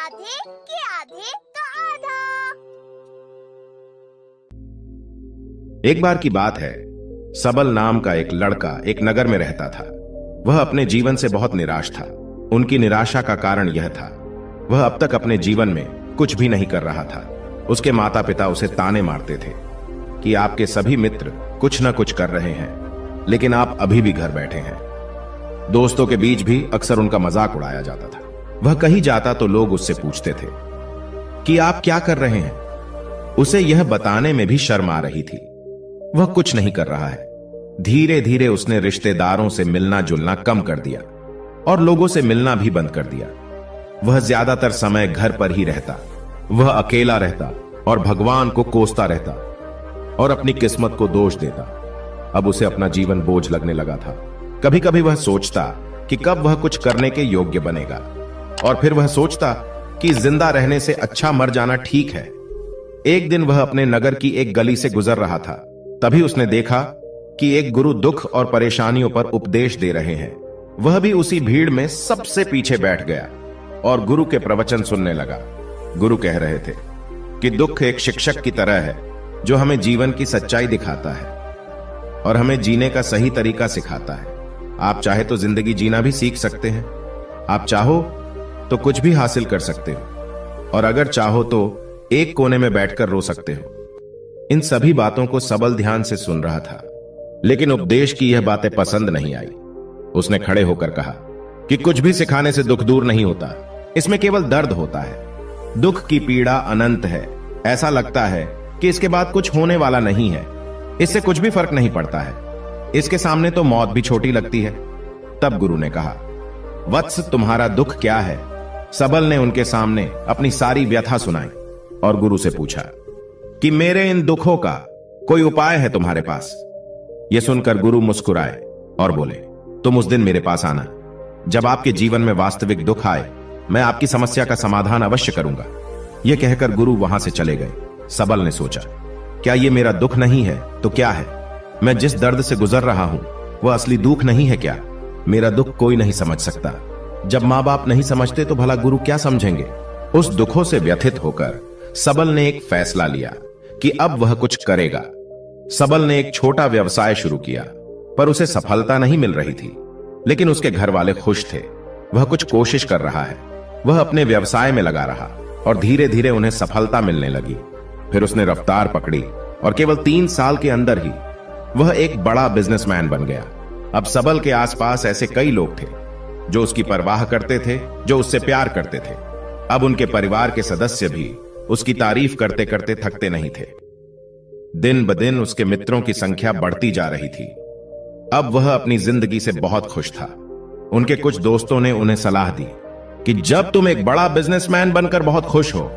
आधे के आधे का आधा। एक बार की बात है, सबल नाम का एक लड़का एक नगर में रहता था। वह अपने जीवन से बहुत निराश था। उनकी निराशा का कारण यह था, वह अब तक अपने जीवन में कुछ भी नहीं कर रहा था। उसके माता पिता उसे ताने मारते थे कि आपके सभी मित्र कुछ न कुछ कर रहे हैं, लेकिन आप अभी भी घर बैठे हैं। दोस्तों के बीच भी अक्सर उनका मजाक उड़ाया जाता था। वह कहीं जाता तो लोग उससे पूछते थे कि आप क्या कर रहे हैं। उसे यह बताने में भी शर्म आ रही थी। वह कुछ नहीं कर रहा है। धीरे धीरे उसने रिश्तेदारों से मिलना जुलना कम कर दिया और लोगों से मिलना भी बंद कर दिया। वह ज्यादातर समय घर पर ही रहता। वह अकेला रहता और भगवान को कोसता रहता और अपनी किस्मत को दोष देता। अब उसे अपना जीवन बोझ लगने लगा था। कभी कभी वह सोचता कि कब वह कुछ करने के योग्य बनेगा, और फिर वह सोचता कि जिंदा रहने से अच्छा मर जाना ठीक है। एक दिन वह अपने नगर की एक गली से गुजर रहा था। तभी उसने देखा कि एक गुरु दुख और परेशानियों पर उपदेश दे रहे हैं। वह भी उसी भीड़ में सबसे पीछे बैठ गया और गुरु के प्रवचन सुनने लगा। गुरु कह रहे थे कि दुख एक शिक्षक की तरह है जो हमें जीवन की सच्चाई दिखाता है और हमें जीने का सही तरीका सिखाता है। आप चाहे तो जिंदगी जीना भी सीख सकते हैं। आप चाहो तो कुछ भी हासिल कर सकते हो, और अगर चाहो तो एक कोने में बैठकर रो सकते हो। इन सभी बातों को सबल ध्यान से सुन रहा था, लेकिन उपदेश की यह बातें पसंद नहीं आई। उसने खड़े होकर कहा कि कुछ भी सिखाने से दुख दूर नहीं होता, इसमें केवल दर्द होता है। दुख की पीड़ा अनंत है। ऐसा लगता है कि इसके बाद कुछ होने वाला नहीं है। इससे कुछ भी फर्क नहीं पड़ता है। इसके सामने तो मौत भी छोटी लगती है। तब गुरु ने कहा, वत्स, तुम्हारा दुख क्या है? सबल ने उनके सामने अपनी सारी व्यथा सुनाई और गुरु से पूछा कि मेरे इन दुखों का कोई उपाय है तुम्हारे पास? यह सुनकर गुरु मुस्कुराए और बोले, तुम उस दिन मेरे पास आना जब आपके जीवन में वास्तविक दुख आए। मैं आपकी समस्या का समाधान अवश्य करूंगा। यह कहकर गुरु वहां से चले गए। सबल ने सोचा, क्या यह मेरा दुख नहीं है तो क्या है? मैं जिस दर्द से गुजर रहा हूं वह असली दुख नहीं है क्या? मेरा दुख कोई नहीं समझ सकता। जब मां बाप नहीं समझते तो भला गुरु क्या समझेंगे? उस दुखों से व्यथित होकर सबल ने एक फैसला लिया कि अब वह कुछ करेगा। सबल ने एक छोटा व्यवसाय शुरू किया, पर उसे सफलता नहीं मिल रही थी। लेकिन उसके घर वाले खुश थे। वह कुछ कोशिश कर रहा है। वह अपने व्यवसाय में लगा रहा और धीरे धीरे उन्हें सफलता मिलने लगी। फिर उसने रफ्तार पकड़ी और केवल 3 साल के अंदर ही वह एक बड़ा बिजनेसमैन बन गया। अब सबल के आसपास ऐसे कई लोग थे जो उसकी परवाह करते थे, जो उससे प्यार करते थे। अब उनके परिवार के सदस्य भी उसकी तारीफ करते करते थकते नहीं थे। दिन ब दिन उसके मित्रों की संख्या बढ़ती जा रही थी। अब वह अपनी जिंदगी से बहुत खुश था। उनके कुछ दोस्तों ने उन्हें सलाह दी कि जब तुम एक बड़ा बिजनेसमैन बनकर बहुत खुश हो